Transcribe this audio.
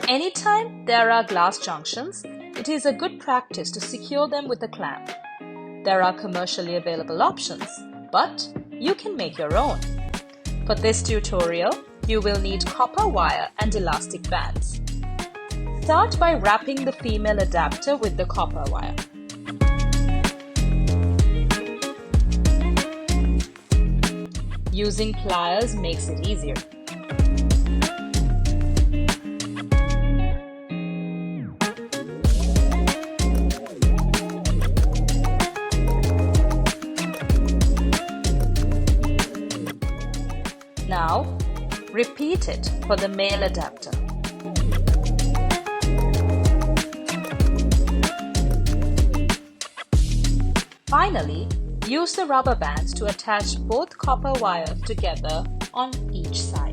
Anytime there are glass junctions, it is a good practice to secure them with a clamp. There are commercially available options, but you can make your own. For this tutorial, you will need copper wire and elastic bands. Start by wrapping the female adapter with the copper wire. Using pliers makes it easier. Now, repeat it for the male adapter. Finally, use the rubber bands to attach both copper wires together on each side.